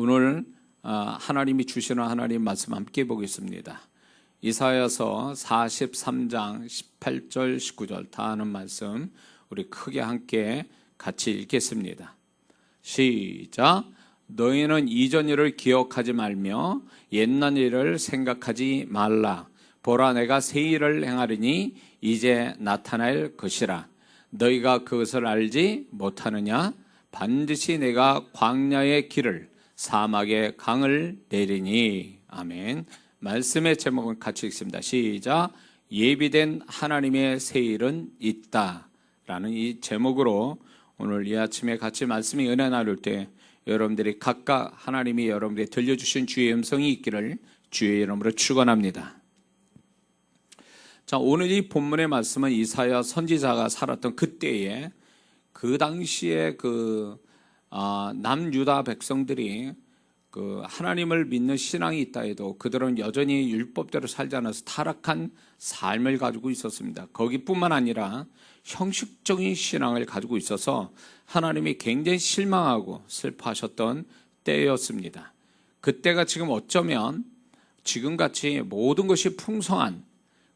오늘 하나님이 주시는 하나님 말씀 함께 보겠습니다. 이사야서 43장 18절 19절 다 하는 말씀 우리 크게 함께 같이 읽겠습니다. 시작. 너희는 이전 일을 기억하지 말며 옛날 일을 생각하지 말라. 보라, 내가 새 일을 행하리니 이제 나타날 것이라. 너희가 그것을 알지 못하느냐? 반드시 내가 광야의 길을 사막의 강을 내리니. 아멘. 말씀의 제목은 같이 읽습니다. 시작. 예비된 하나님의 새 일은 있다 라는 이 제목으로 오늘 이 아침에 같이 말씀이 은혜 나눌 때 여러분들이 각각 하나님이 여러분들에게 들려주신 주의 음성이 있기를 주의 이름으로 축원합니다. 자, 오늘 이 본문의 말씀은 이사야 선지자가 살았던 그때에 그 당시에 남유다 백성들이 하나님을 믿는 신앙이 있다 해도 그들은 여전히 율법대로 살지 않아서 타락한 삶을 가지고 있었습니다. 거기뿐만 아니라 형식적인 신앙을 가지고 있어서 하나님이 굉장히 실망하고 슬퍼하셨던 때였습니다. 그때가 지금 어쩌면 지금같이 모든 것이 풍성한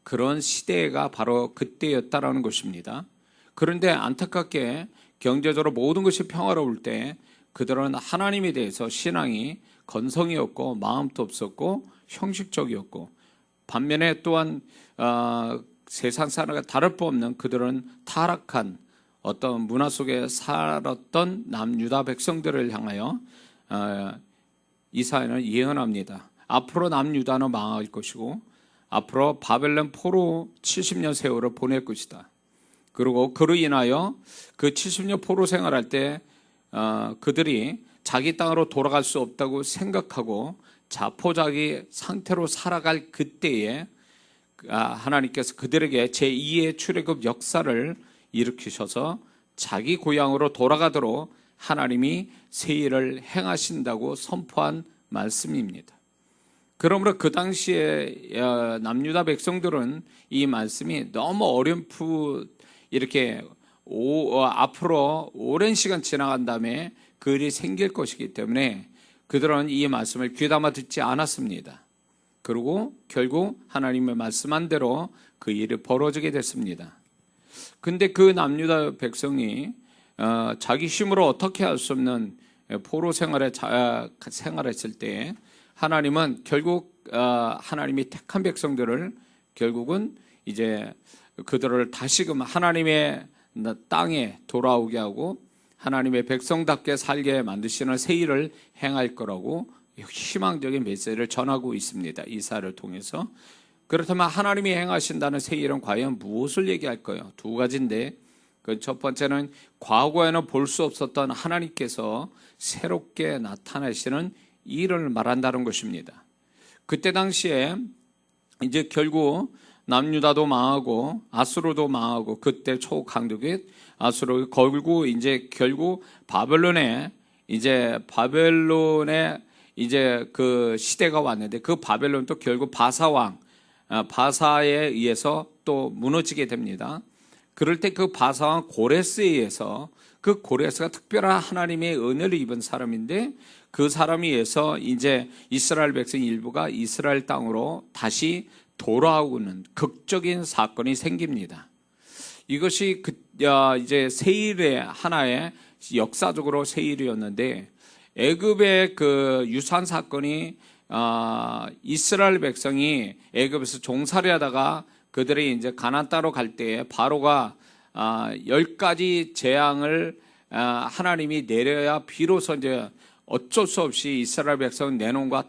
그런 시대가 바로 그때였다라는 것입니다. 그런데 안타깝게 경제적으로 모든 것이 평화로울 때 그들은 하나님에 대해서 신앙이 건성이었고 마음도 없었고 형식적이었고, 반면에 또한 세상 사람과 다를 바 없는 그들은 타락한 어떤 문화 속에 살았던 남유다 백성들을 향하여 이사야는 예언합니다. 앞으로 남유다는 망할 것이고 앞으로 바벨론 포로 70년 세월을 보낼 것이다. 그리고 그로 인하여 그 70년 포로 생활할 때 그들이 자기 땅으로 돌아갈 수 없다고 생각하고 자포자기 상태로 살아갈 그때에 하나님께서 그들에게 제2의 출애굽 역사를 일으키셔서 자기 고향으로 돌아가도록 하나님이 새 일을 행하신다고 선포한 말씀입니다. 그러므로 그 당시에 남유다 백성들은 이 말씀이 너무 어렴풋 이렇게 앞으로 오랜 시간 지나간 다음에 그 일이 생길 것이기 때문에 그들은 이 말씀을 귀담아 듣지 않았습니다. 그리고 결국 하나님의 말씀한 대로 그 일이 벌어지게 됐습니다. 근데 그 남유다 백성이 자기 힘으로 어떻게 할 수 없는 포로 생활했을 때 하나님은 결국 하나님이 택한 백성들을 결국은 이제 그들을 다시금 하나님의 땅에 돌아오게 하고 하나님의 백성답게 살게 만드시는 새 일을 행할 거라고 희망적인 메시지를 전하고 있습니다. 이사야를 통해서. 그렇다면 하나님이 행하신다는 새 일은 과연 무엇을 얘기할까요? 두 가지인데, 그 첫 번째는 과거에는 볼 수 없었던 하나님께서 새롭게 나타나시는 일을 말한다는 것입니다. 그때 당시에 이제 결국 남유다도 망하고 아수르도 망하고, 그때 초강국이 아수르 걸고 이제 결국 바벨론에 이제 그 시대가 왔는데, 그 바벨론도 결국 바사에 의해서 또 무너지게 됩니다. 그럴 때 그 바사왕 고레스에 의해서, 그 고레스가 특별한 하나님의 은혜를 입은 사람인데, 그 사람에 의해서 이제 이스라엘 백성 일부가 이스라엘 땅으로 다시 돌아오는 극적인 사건이 생깁니다. 이것이 이제 세일의 하나의 역사적으로 세일이었는데, 애굽의 그 유산 사건이 이스라엘 백성이 애굽에서 종살이 하다가 그들이 이제 가나안 땅으로 갈 때에 바로가 10가지 재앙을 하나님이 내려야 비로소 이제 어쩔 수 없이 이스라엘 백성 내놓은 것과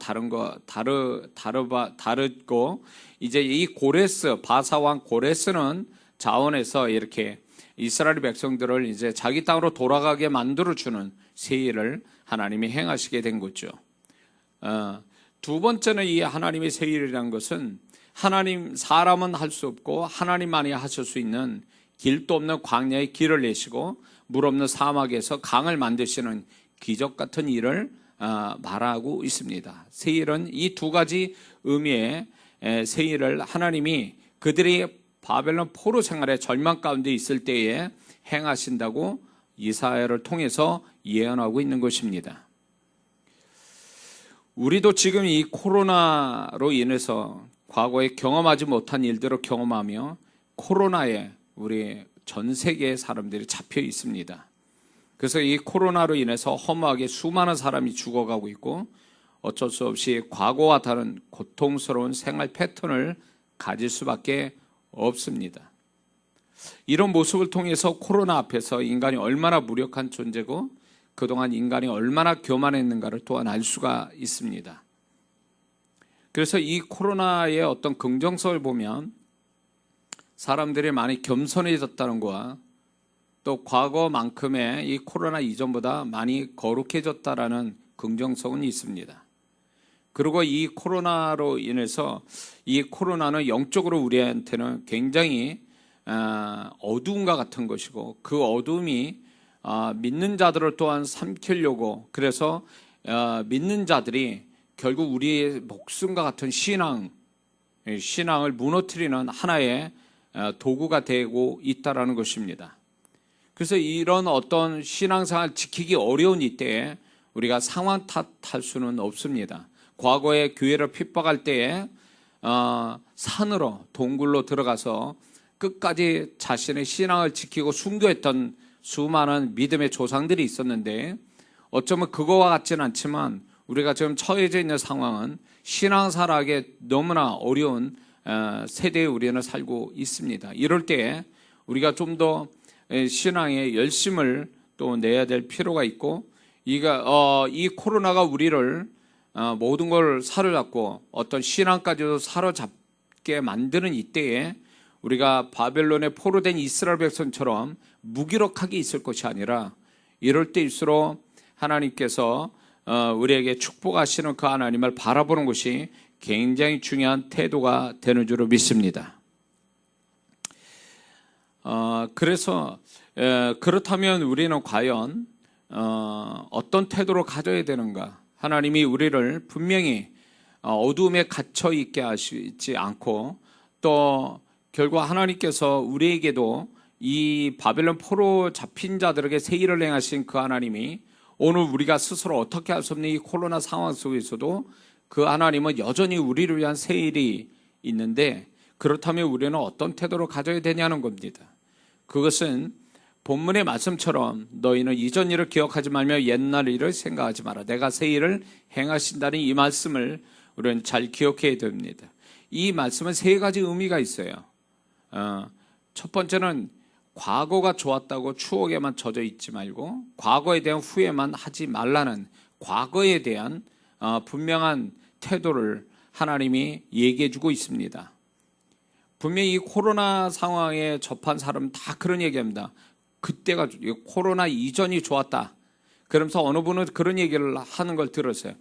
다르고, 이제 이 고레스, 바사왕 고레스는 자원해서 이렇게 이스라엘 백성들을 이제 자기 땅으로 돌아가게 만들어주는 새 일을 하나님이 행하시게 된 거죠. 두 번째는 이 하나님의 새 일이라는 것은 사람은 할 수 없고 하나님만이 하실 수 있는 길도 없는 광야의 길을 내시고 물 없는 사막에서 강을 만드시는 기적 같은 일을 말하고 있습니다. 새 일은 이 두 가지 의미의 새 일을 하나님이 그들이 바벨론 포로 생활의 절망 가운데 있을 때에 행하신다고 이사야를 통해서 예언하고 있는 것입니다. 우리도 지금 이 코로나로 인해서 과거에 경험하지 못한 일들을 경험하며 코로나에 우리 전 세계의 사람들이 잡혀 있습니다. 그래서 이 코로나로 인해서 허무하게 수많은 사람이 죽어가고 있고 어쩔 수 없이 과거와 다른 고통스러운 생활 패턴을 가질 수밖에 없습니다. 이런 모습을 통해서 코로나 앞에서 인간이 얼마나 무력한 존재고 그동안 인간이 얼마나 교만했는가를 또한 알 수가 있습니다. 그래서 이 코로나의 어떤 긍정성을 보면 사람들이 많이 겸손해졌다는 거와 또 과거만큼의 이 코로나 이전보다 많이 거룩해졌다라는 긍정성은 있습니다. 그리고 이 코로나로 인해서 이 코로나는 영적으로 우리한테는 굉장히 어두움과 같은 것이고 그 어두움이 믿는 자들을 또한 삼키려고 그래서 믿는 자들이 결국 우리의 목숨과 같은 신앙을 무너뜨리는 하나의 도구가 되고 있다라는 것입니다. 그래서 이런 어떤 신앙생활 지키기 어려운 이때에 우리가 상황 탓할 수는 없습니다. 과거에 교회를 핍박할 때에 산으로 동굴로 들어가서 끝까지 자신의 신앙을 지키고 순교했던 수많은 믿음의 조상들이 있었는데 어쩌면 그거와 같지는 않지만 우리가 지금 처해져 있는 상황은 신앙생활하기 너무나 어려운 세대에 우리는 살고 있습니다. 이럴 때 우리가 좀 더 신앙에 열심을 또 내야 될 필요가 있고 이 코로나가 우리를 모든 걸 사로잡고 어떤 신앙까지도 사로잡게 만드는 이때에 우리가 바벨론에 포로된 이스라엘 백성처럼 무기력하게 있을 것이 아니라 이럴 때일수록 하나님께서 우리에게 축복하시는 그 하나님을 바라보는 것이 굉장히 중요한 태도가 되는 줄로 믿습니다. 그래서 그렇다면 우리는 과연 어떤 태도를 가져야 되는가? 하나님이 우리를 분명히 어두움에 갇혀 있게 하시지 않고 또 결국 하나님께서 우리에게도 이 바벨론 포로 잡힌 자들에게 새 일을 행하신 그 하나님이 오늘 우리가 스스로 어떻게 할 수 없는 이 코로나 상황 속에서도 그 하나님은 여전히 우리를 위한 새 일이 있는데 그렇다면 우리는 어떤 태도를 가져야 되냐는 겁니다. 그것은 본문의 말씀처럼 너희는 이전 일을 기억하지 말며 옛날 일을 생각하지 마라. 내가 새 일을 행하신다는 이 말씀을 우리는 잘 기억해야 됩니다. 이 말씀은 세 가지 의미가 있어요. 첫 번째는 과거가 좋았다고 추억에만 젖어 있지 말고 과거에 대한 후회만 하지 말라는 과거에 대한 분명한 태도를 하나님이 얘기해 주고 있습니다. 분명히 이 코로나 상황에 접한 사람은 다 그런 얘기합니다. 그때가 코로나 이전이 좋았다. 그러면서 어느 분은 그런 얘기를 하는 걸 들었어요.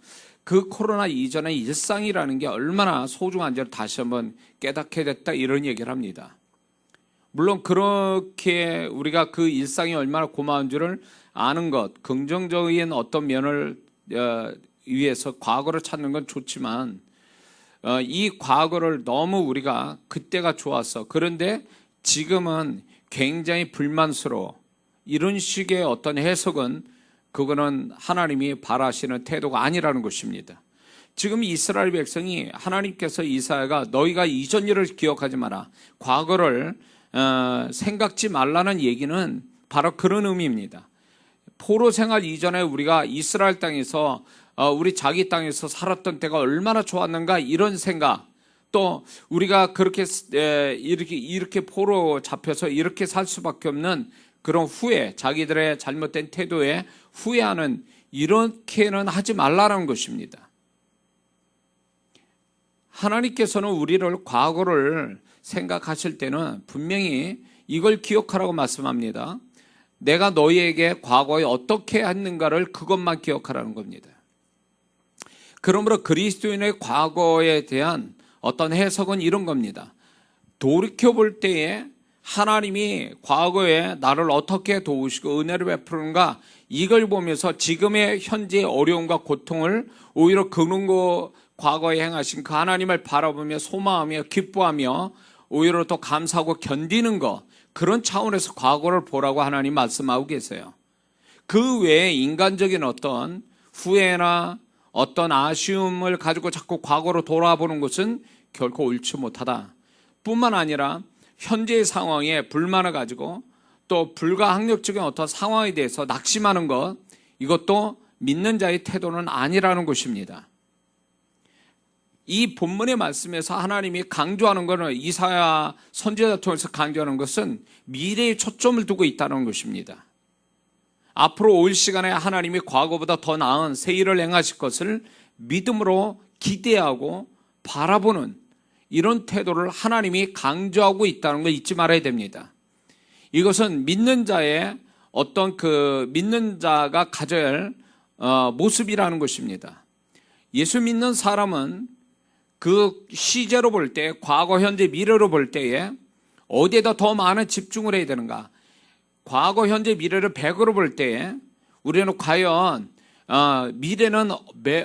그 코로나 이전의 일상이라는 게 얼마나 소중한지를 다시 한번 깨닫게 됐다 이런 얘기를 합니다. 물론 그렇게 우리가 그 일상이 얼마나 고마운 줄을 아는 것, 긍정적인 어떤 면을 위해서 과거를 찾는 건 좋지만 이 과거를 너무 우리가 그때가 좋았어. 그런데 지금은 굉장히 불만스러워. 이런 식의 어떤 해석은 그거는 하나님이 바라시는 태도가 아니라는 것입니다. 지금 이스라엘 백성이 하나님께서 이사야가 너희가 이전 일을 기억하지 마라. 과거를 생각지 말라는 얘기는 바로 그런 의미입니다. 포로 생활 이전에 우리가 이스라엘 땅에서 우리 자기 땅에서 살았던 때가 얼마나 좋았는가 이런 생각 또 우리가 그렇게 이렇게 포로 잡혀서 이렇게 살 수밖에 없는 그런 후회 자기들의 잘못된 태도에 후회하는 이렇게는 하지 말라는 것입니다. 하나님께서는 우리를 과거를 생각하실 때는 분명히 이걸 기억하라고 말씀합니다. 내가 너희에게 과거에 어떻게 했는가를 그것만 기억하라는 겁니다. 그러므로 그리스도인의 과거에 대한 어떤 해석은 이런 겁니다. 돌이켜볼 때에 하나님이 과거에 나를 어떻게 도우시고 은혜를 베푸는가 이걸 보면서 지금의 현재의 어려움과 고통을 오히려 과거에 행하신 그 하나님을 바라보며 소망하며 기뻐하며 오히려 더 감사하고 견디는 것 그런 차원에서 과거를 보라고 하나님 말씀하고 계세요. 그 외에 인간적인 어떤 후회나 어떤 아쉬움을 가지고 자꾸 과거로 돌아보는 것은 결코 옳지 못하다. 뿐만 아니라 현재의 상황에 불만을 가지고 또 불가항력적인 어떤 상황에 대해서 낙심하는 것, 이것도 믿는 자의 태도는 아니라는 것입니다. 이 본문의 말씀에서 하나님이 강조하는 것은, 이사야 선지자 통해서 강조하는 것은 미래에 초점을 두고 있다는 것입니다. 앞으로 올 시간에 하나님이 과거보다 더 나은 새 일을 행하실 것을 믿음으로 기대하고 바라보는 이런 태도를 하나님이 강조하고 있다는 걸 잊지 말아야 됩니다. 이것은 믿는 자의 어떤 믿는 자가 가져야 할 모습이라는 것입니다. 예수 믿는 사람은 그 시제로 볼 때, 과거, 현재, 미래로 볼 때에 어디에다 더 많은 집중을 해야 되는가? 과거, 현재, 미래를 100으로 볼 때에 우리는 과연 미래는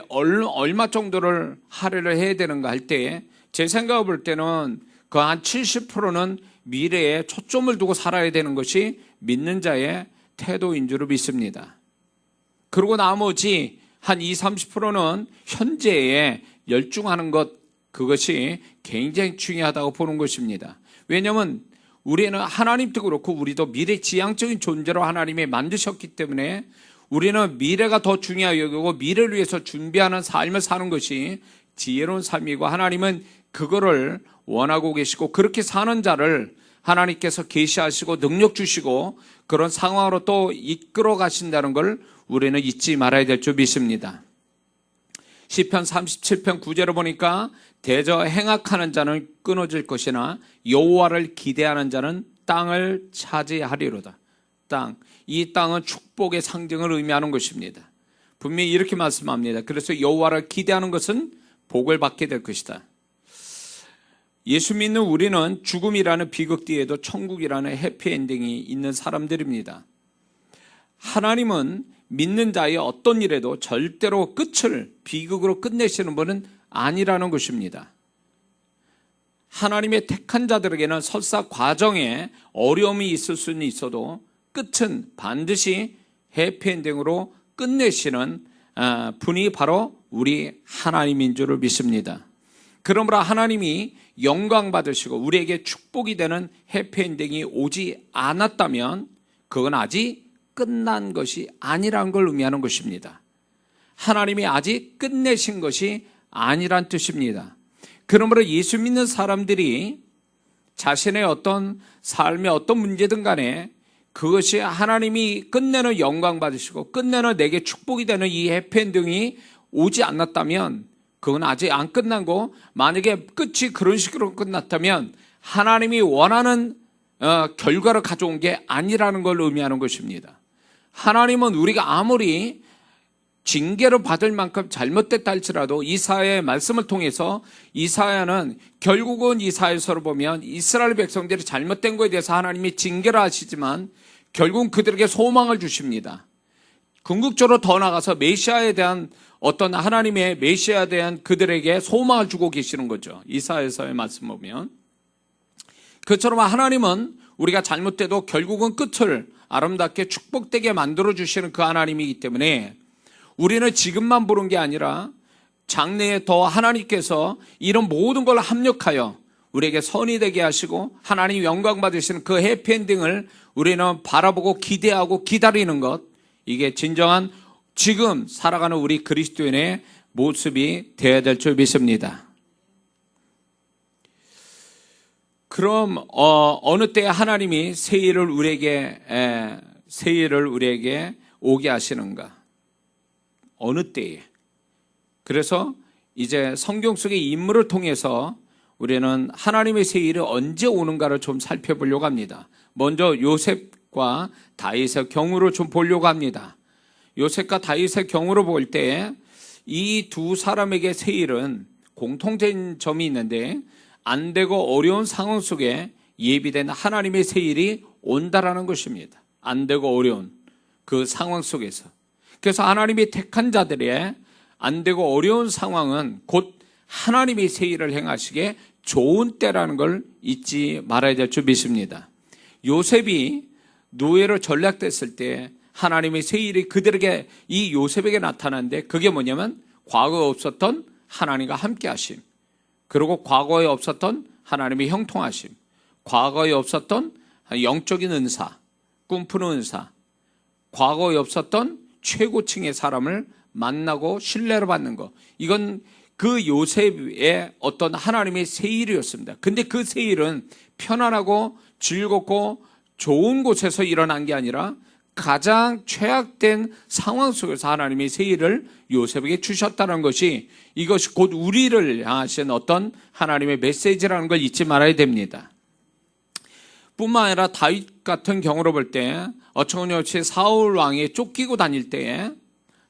얼마 정도를 할애를 해야 되는가 할 때에 제 생각을 볼 때는 그 한 70%는 미래에 초점을 두고 살아야 되는 것이 믿는 자의 태도인 줄 믿습니다. 그리고 나머지 한 20, 30%는 현재에 열중하는 것, 그것이 굉장히 중요하다고 보는 것입니다. 왜냐하면 우리는 하나님도 그렇고 우리도 미래지향적인 존재로 하나님이 만드셨기 때문에 우리는 미래가 더 중요하게 여기고 미래를 위해서 준비하는 삶을 사는 것이 지혜로운 삶이고, 하나님은 그거를 원하고 계시고 그렇게 사는 자를 하나님께서 계시하시고 능력 주시고 그런 상황으로 또 이끌어 가신다는 걸 우리는 잊지 말아야 될 줄 믿습니다. 시편 37편 9절을 보니까 대저 행악하는 자는 끊어질 것이나 여호와를 기대하는 자는 땅을 차지하리로다. 땅, 이 땅은 축복의 상징을 의미하는 것입니다. 분명히 이렇게 말씀합니다. 그래서 여호와를 기대하는 것은 복을 받게 될 것이다. 예수 믿는 우리는 죽음이라는 비극 뒤에도 천국이라는 해피엔딩이 있는 사람들입니다. 하나님은 믿는 자의 어떤 일에도 절대로 끝을 비극으로 끝내시는 분은 아니라는 것입니다. 하나님의 택한 자들에게는 설사 과정에 어려움이 있을 수는 있어도 끝은 반드시 해피엔딩으로 끝내시는 분이 바로 우리 하나님인 줄을 믿습니다. 그러므로 하나님이 영광 받으시고 우리에게 축복이 되는 해피엔딩이 오지 않았다면 그건 아직 끝난 것이 아니라는 걸 의미하는 것입니다. 하나님이 아직 끝내신 것이 아니란 뜻입니다. 그러므로 예수 믿는 사람들이 자신의 어떤 삶의 어떤 문제든 간에 그것이 하나님이 끝내는 영광 받으시고 끝내는 내게 축복이 되는 이 해피엔딩이 오지 않았다면 그건 아직 안 끝난 거, 만약에 끝이 그런 식으로 끝났다면 하나님이 원하는 결과를 가져온 게 아니라는 걸 의미하는 것입니다. 하나님은 우리가 아무리 징계를 받을 만큼 잘못됐다 할지라도 이사야의 말씀을 통해서 이사야는 결국은 이사야서를 보면 이스라엘 백성들이 잘못된 것에 대해서 하나님이 징계를 하시지만 결국은 그들에게 소망을 주십니다. 궁극적으로 더 나아가서 메시아에 대한 어떤 하나님의 메시아에 대한 그들에게 소망을 주고 계시는 거죠. 이사야서의 말씀 보면 그처럼 하나님은 우리가 잘못돼도 결국은 끝을 아름답게 축복되게 만들어 주시는 그 하나님이기 때문에 우리는 지금만 보는 게 아니라 장래에 더 하나님께서 이런 모든 걸 합력하여 우리에게 선이 되게 하시고 하나님 영광 받으시는 그 해피엔딩을 우리는 바라보고 기대하고 기다리는 것, 이게 진정한 지금 살아가는 우리 그리스도인의 모습이 되어야 될 줄 믿습니다. 그럼 어느 때 하나님이 새 일을 우리에게 오게 하시는가? 어느 때에? 그래서 이제 성경 속의 인물을 통해서 우리는 하나님의 새 일이 언제 오는가를 좀 살펴보려고 합니다. 먼저 요셉과 다윗의 경우를 좀 보려고 합니다. 요셉과 다윗의 경우를 볼 때 이 두 사람에게 새 일은 공통된 점이 있는데 안 되고 어려운 상황 속에 예비된 하나님의 새 일이 온다라는 것입니다. 안 되고 어려운 그 상황 속에서. 그래서 하나님이 택한 자들의 안 되고 어려운 상황은 곧 하나님이 새 일을 행하시기에 좋은 때라는 걸 잊지 말아야 될 줄 믿습니다. 요셉이 노예로 전락됐을 때 하나님의 새 일이 그들에게 이 요셉에게 나타났는데 그게 뭐냐면 과거에 없었던 하나님과 함께 하심, 그리고 과거에 없었던 하나님의 형통하심, 과거에 없었던 영적인 은사, 꿈꾸는 은사, 과거에 없었던 최고층의 사람을 만나고 신뢰를 받는 것, 이건 그 요셉의 어떤 하나님의 세일이었습니다. 근데 그 세일은 편안하고 즐겁고 좋은 곳에서 일어난 게 아니라 가장 최악된 상황 속에서 하나님의 세일을 요셉에게 주셨다는 것이, 이것이 곧 우리를 향하신 어떤 하나님의 메시지라는 걸 잊지 말아야 됩니다. 뿐만 아니라 다윗 같은 경우로 볼 때 어처구니없이 사울 왕이 쫓기고 다닐 때에,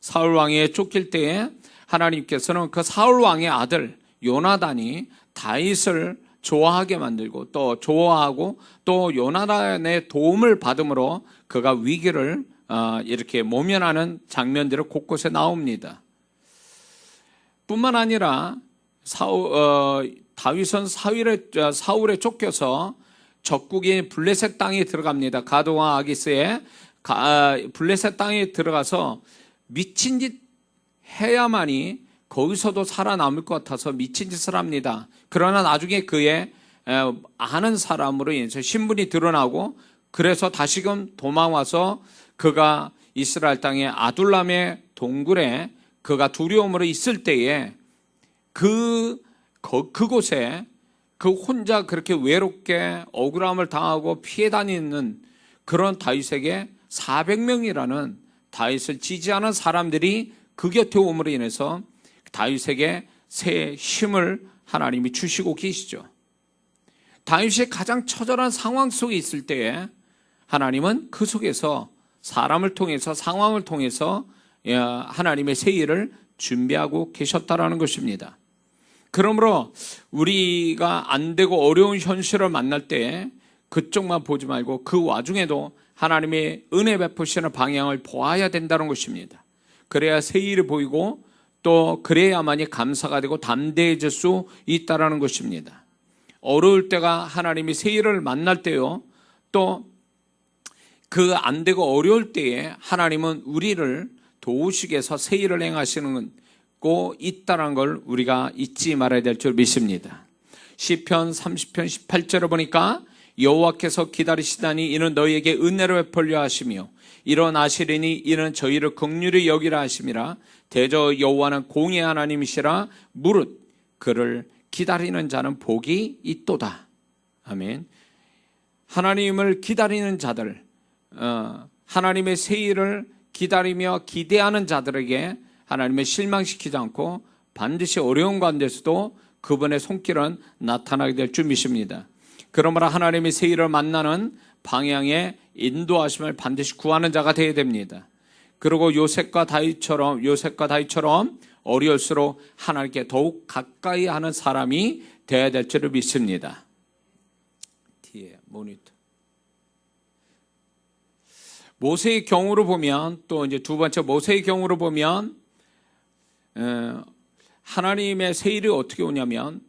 사울 왕이 쫓길 때에 하나님께서는 그 사울 왕의 아들 요나단이 다윗을 좋아하게 만들고 또 좋아하고 또 요나단의 도움을 받음으로 그가 위기를 이렇게 모면하는 장면들이 곳곳에 나옵니다. 뿐만 아니라 다윗은 사울에 쫓겨서 적국인 블레셋 땅에 들어갑니다. 가드와 아기스의 블레셋 땅에 들어가서 미친 짓 해야만이 거기서도 살아남을 것 같아서 미친 짓을 합니다. 그러나 나중에 그의 아는 사람으로 인해서 신분이 드러나고, 그래서 다시금 도망와서 그가 이스라엘 땅의 아둘람의 동굴에 그가 두려움으로 있을 때에 그곳에 그 혼자 그렇게 외롭게 억울함을 당하고 피해 다니는 그런 다윗에게 400명이라는 다윗을 지지하는 사람들이 그 곁에 오므로 인해서 다윗에게 새 힘을 하나님이 주시고 계시죠. 다윗이 가장 처절한 상황 속에 있을 때에 하나님은 그 속에서 사람을 통해서, 상황을 통해서 하나님의 새 일을 준비하고 계셨다라는 것입니다. 그러므로 우리가 안 되고 어려운 현실을 만날 때 그쪽만 보지 말고 그 와중에도 하나님의 은혜 베푸시는 방향을 보아야 된다는 것입니다. 그래야 새 일이 보이고 또 그래야만이 감사가 되고 담대해질 수 있다는 것입니다. 어려울 때가 하나님이 새 일을 만날 때요, 또 그 안 되고 어려울 때에 하나님은 우리를 도우시기 위해서 새 일을 행하시는 고 있다는 걸 우리가 잊지 말아야 될 줄 믿습니다. 시편 30편 18절을 보니까 여호와께서 기다리시다니 이는 너희에게 은혜로 베풀려 하시며 일어나시리니 이는 저희를 긍휼히 여기라 하심이라. 대저 여호와는 공의 하나님이시라. 무릇 그를 기다리는 자는 복이 있도다. 아멘. 하나님을 기다리는 자들, 하나님의 새 일을 기다리며 기대하는 자들에게 하나님을 실망시키지 않고 반드시 어려운 가운데서도 그분의 손길은 나타나게 될 줄 믿습니다. 그러므로 하나님의 새 일을 만나는 방향의 인도하심을 반드시 구하는 자가 되어야 됩니다. 그리고 요셉과 다윗처럼 어려울수록 하나님께 더욱 가까이 하는 사람이 되어야 될 줄을 믿습니다. 뒤에 모니터. 모세의 경우로 보면, 또 이제 두 번째 모세의 경우로 보면 하나님의 새 일이 어떻게 오냐면,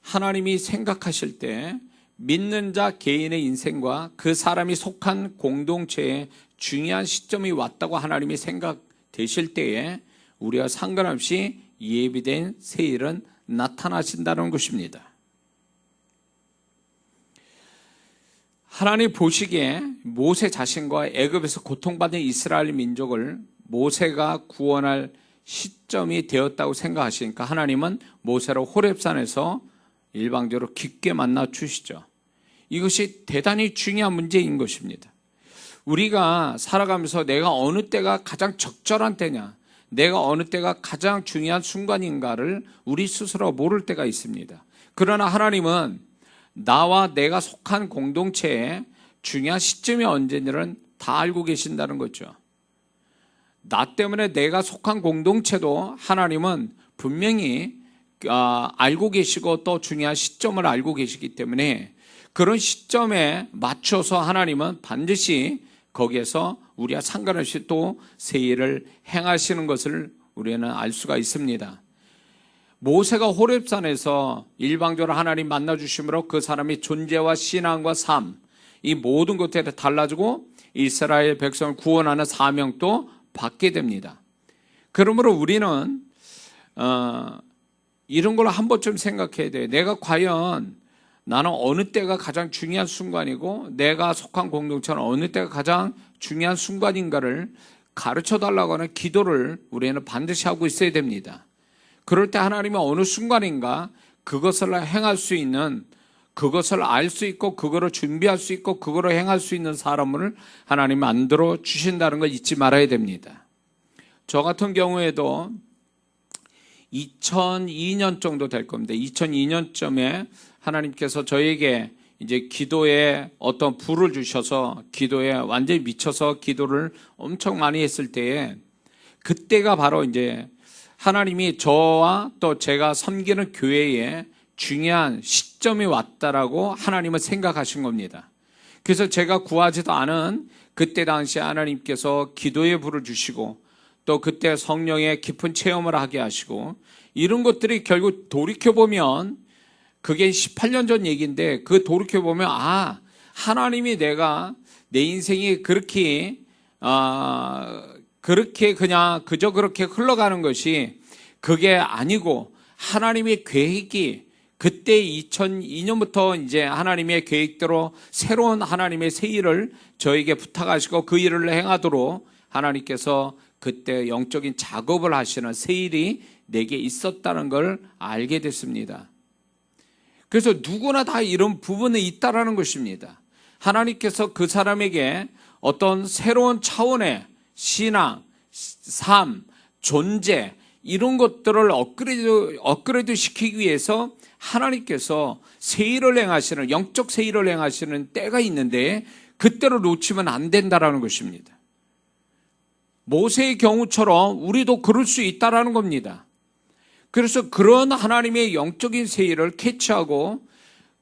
하나님이 생각하실 때 믿는 자 개인의 인생과 그 사람이 속한 공동체에 중요한 시점이 왔다고 하나님이 생각되실 때에 우리와 상관없이 예비된 새 일은 나타나신다는 것입니다. 하나님 보시기에 모세 자신과 애굽에서 고통받는 이스라엘 민족을 모세가 구원할 시점이 되었다고 생각하시니까 하나님은 모세를 호렙산에서 일방적으로 깊게 만나 주시죠. 이것이 대단히 중요한 문제인 것입니다. 우리가 살아가면서 내가 어느 때가 가장 적절한 때냐, 내가 어느 때가 가장 중요한 순간인가를 우리 스스로 모를 때가 있습니다. 그러나 하나님은 나와 내가 속한 공동체에 중요한 시점이 언제인지는 다 알고 계신다는 거죠. 나 때문에 내가 속한 공동체도 하나님은 분명히 알고 계시고 또 중요한 시점을 알고 계시기 때문에 그런 시점에 맞춰서 하나님은 반드시 거기에서 우리와 상관없이 또 새 일을 행하시는 것을 우리는 알 수가 있습니다. 모세가 호렙산에서 일방적으로 하나님 만나주심으로 그 사람이 존재와 신앙과 삶, 이 모든 것들이 달라지고 이스라엘 백성을 구원하는 사명도 받게 됩니다. 그러므로 우리는 이런 걸 한 번쯤 생각해야 돼요. 내가 과연 나는 어느 때가 가장 중요한 순간이고 내가 속한 공동체는 어느 때가 가장 중요한 순간인가를 가르쳐 달라고 하는 기도를 우리는 반드시 하고 있어야 됩니다. 그럴 때 하나님은 어느 순간인가 그것을 행할 수 있는, 그것을 알 수 있고 그거를 준비할 수 있고 그거를 행할 수 있는 사람을 하나님 만들어 주신다는 걸 잊지 말아야 됩니다. 저 같은 경우에도 2002년 정도 될 겁니다. 2002년쯤에 하나님께서 저에게 이제 기도에 어떤 불을 주셔서 기도에 완전히 미쳐서 기도를 엄청 많이 했을 때에, 그때가 바로 이제 하나님이 저와 또 제가 섬기는 교회에 중요한 시점이 왔다라고 하나님은 생각하신 겁니다. 그래서 제가 구하지도 않은 그때 당시에 하나님께서 기도의 불을 주시고 또 그때 성령의 깊은 체험을 하게 하시고, 이런 것들이 결국 돌이켜보면 그게 18년 전 얘기인데, 그 돌이켜보면 하나님이 내가 내 인생이 그렇게 그냥 그저 그렇게 흘러가는 것이 그게 아니고, 하나님의 계획이 그때 2002년부터 이제 하나님의 계획대로 새로운 하나님의 새 일을 저에게 부탁하시고 그 일을 행하도록 하나님께서 그때 영적인 작업을 하시는 새 일이 내게 있었다는 걸 알게 됐습니다. 그래서 누구나 다 이런 부분이 있다라는 것입니다. 하나님께서 그 사람에게 어떤 새로운 차원의 신앙, 삶, 존재, 이런 것들을 업그레이드 시키기 위해서 하나님께서 새 일을 행하시는, 영적 새 일을 행하시는 때가 있는데 그때로 놓치면 안 된다라는 것입니다. 모세의 경우처럼 우리도 그럴 수 있다라는 겁니다. 그래서 그런 하나님의 영적인 새 일을 캐치하고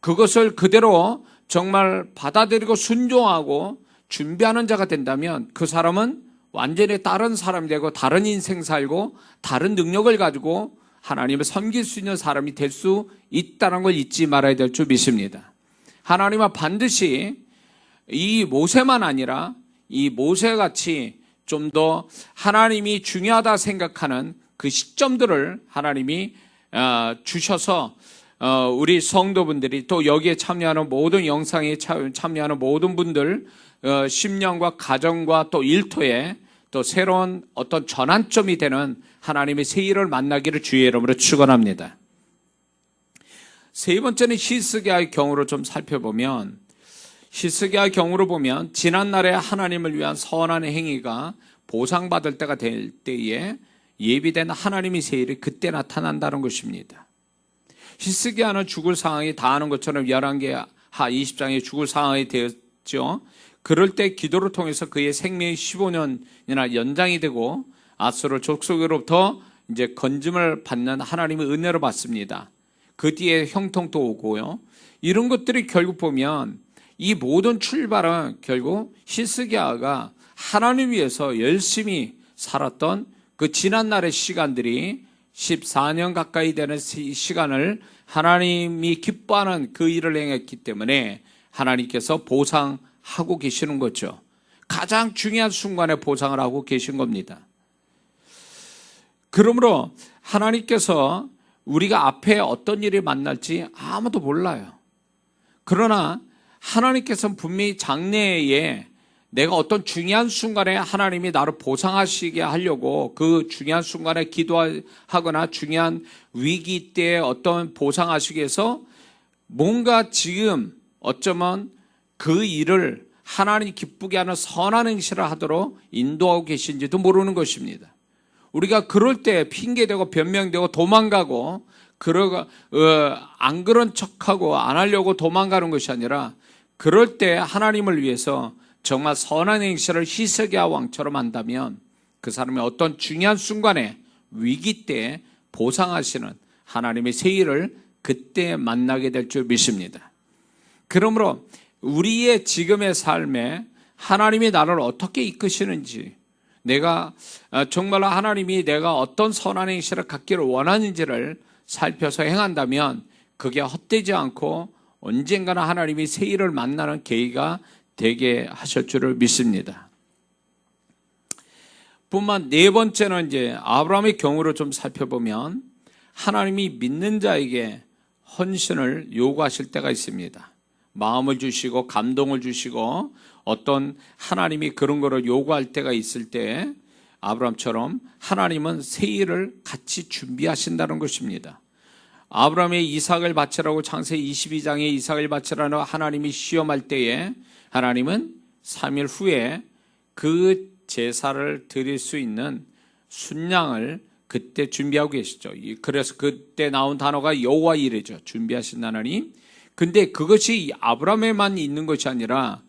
그것을 그대로 정말 받아들이고 순종하고 준비하는 자가 된다면 그 사람은 완전히 다른 사람이 되고 다른 인생 살고 다른 능력을 가지고 하나님을 섬길 수 있는 사람이 될 수 있다는 걸 잊지 말아야 될 줄 믿습니다. 하나님은 반드시 이 모세만 아니라 이 모세같이 좀 더 하나님이 중요하다 생각하는 그 시점들을 하나님이 주셔서 우리 성도분들이 또 여기에 참여하는 모든 영상에 참여하는 모든 분들 심령과 가정과 또 일터에 또 새로운 어떤 전환점이 되는 하나님의 새 일을 만나기를 주의 이름으로 축원합니다. 세 번째는 히스기야의 경우를 좀 살펴보면, 히스기야의 경우를 보면 지난날에 하나님을 위한 선한 행위가 보상받을 때가 될 때에 예비된 하나님의 새 일이 그때 나타난다는 것입니다. 히스기야는 죽을 상황이 다하는 것처럼 열왕기하 20장에 죽을 상황이 되었죠. 그럴 때 기도를 통해서 그의 생명이 15년이나 연장이 되고 아수르 족속으로부터 이제 건짐을 받는 하나님의 은혜를 받습니다. 그 뒤에 형통도 오고요. 이런 것들이 결국 보면 이 모든 출발은 결국 히스기야가 하나님 위해서 열심히 살았던 그 지난날의 시간들이 14년 가까이 되는 시간을 하나님이 기뻐하는 그 일을 행했기 때문에 하나님께서 보상하고 계시는 거죠. 가장 중요한 순간에 보상을 하고 계신 겁니다. 그러므로 하나님께서 우리가 앞에 어떤 일이 만날지 아무도 몰라요. 그러나 하나님께서는 분명히 장래에 내가 어떤 중요한 순간에 하나님이 나를 보상하시게 하려고 그 중요한 순간에 기도하거나 중요한 위기 때에 어떤 보상하시기 위해서 뭔가 지금 어쩌면 그 일을 하나님 기쁘게 하는 선한 행실을 하도록 인도하고 계신지도 모르는 것입니다. 우리가 그럴 때 핑계대고 변명되고 도망가고 안 그런 척하고 안 하려고 도망가는 것이 아니라 그럴 때 하나님을 위해서 정말 선한 행실을 히스기야 왕처럼 한다면 그 사람이 어떤 중요한 순간에 위기 때 보상하시는 하나님의 새 일을 그때 만나게 될 줄 믿습니다. 그러므로 우리의 지금의 삶에 하나님이 나를 어떻게 이끄시는지, 내가 정말 하나님이 내가 어떤 선한 행실을 갖기를 원하는지를 살펴서 행한다면 그게 헛되지 않고 언젠가는 하나님이 새 일을 만나는 계기가 되게 하실 줄을 믿습니다. 네 번째는 이제 아브라함의 경우를 좀 살펴보면 하나님이 믿는 자에게 헌신을 요구하실 때가 있습니다. 마음을 주시고 감동을 주시고 어떤 하나님이 그런 거를 요구할 때가 있을 때 아브라함처럼 하나님은 새 일을 같이 준비하신다는 것입니다. 아브라함의 이삭을 바치라고 창세기 22장에 이삭을 바치라는 하나님이 시험할 때에 하나님은 3일 후에 그 제사를 드릴 수 있는 순양을 그때 준비하고 계시죠. 그래서 그때 나온 단어가 여호와 이레죠. 준비하신 하나님. 근데 그것이 아브라함에만 있는 것이 아니라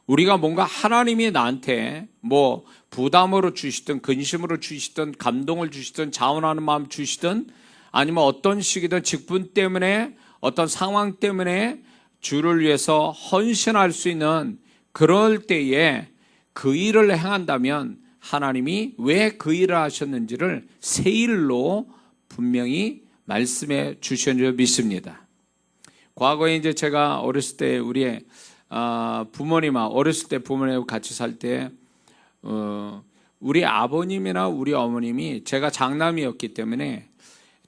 우리가 뭔가 하나님이 나한테 뭐 부담으로 주시든 근심으로 주시든 감동을 주시든 자원하는 마음 주시든 아니면 어떤 식이든 직분 때문에 어떤 상황 때문에 주를 위해서 헌신할 수 있는 그럴 때에 그 일을 행한다면 하나님이 왜 그 일을 하셨는지를 새 일로 분명히 말씀해 주신 줄 믿습니다. 과거에 이제 제가 어렸을 때 우리의 어렸을 때 부모님하고 같이 살 때 우리 아버님이나 우리 어머님이 제가 장남이었기 때문에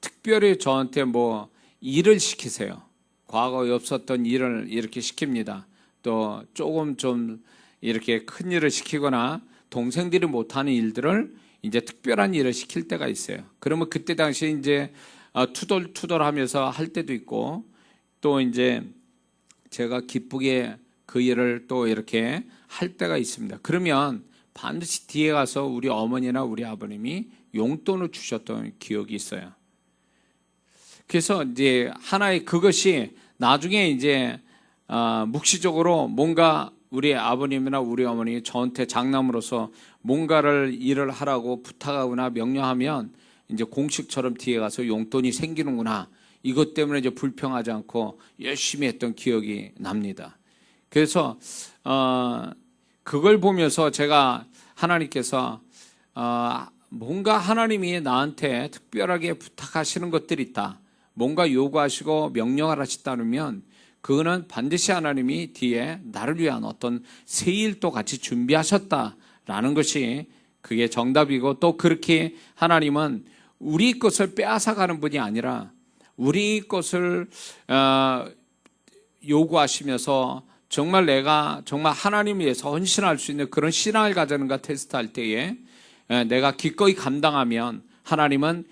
특별히 저한테 뭐 일을 시키세요. 과거에 없었던 일을 이렇게 시킵니다. 또 조금 좀 이렇게 큰 일을 시키거나 동생들이 못하는 일들을 이제 특별한 일을 시킬 때가 있어요. 그러면 그때 당시 이제 투덜투덜하면서 할 때도 있고 또 이제 제가 기쁘게 그 일을 또 이렇게 할 때가 있습니다. 그러면 반드시 뒤에 가서 우리 어머니나 우리 아버님이 용돈을 주셨던 기억이 있어요. 그래서 이제 하나의 그것이 나중에 이제 묵시적으로 뭔가 우리 아버님이나 우리 어머니 저한테 장남으로서 뭔가를 일을 하라고 부탁하거나 명령하면 이제 공식처럼 뒤에 가서 용돈이 생기는구나. 이것 때문에 이제 불평하지 않고 열심히 했던 기억이 납니다. 그래서 그걸 보면서 제가 하나님께서 뭔가 하나님이 나한테 특별하게 부탁하시는 것들이 있다. 뭔가 요구하시고 명령을 하셨다면 그거는 반드시 하나님이 뒤에 나를 위한 어떤 새 일도 같이 준비하셨다라는 것이 그게 정답이고 또 그렇게 하나님은 우리 것을 빼앗아가는 분이 아니라 우리 것을 요구하시면서 정말 내가 정말 하나님 위해서 헌신할 수 있는 그런 신앙을 가졌는가 테스트할 때에 내가 기꺼이 감당하면 하나님은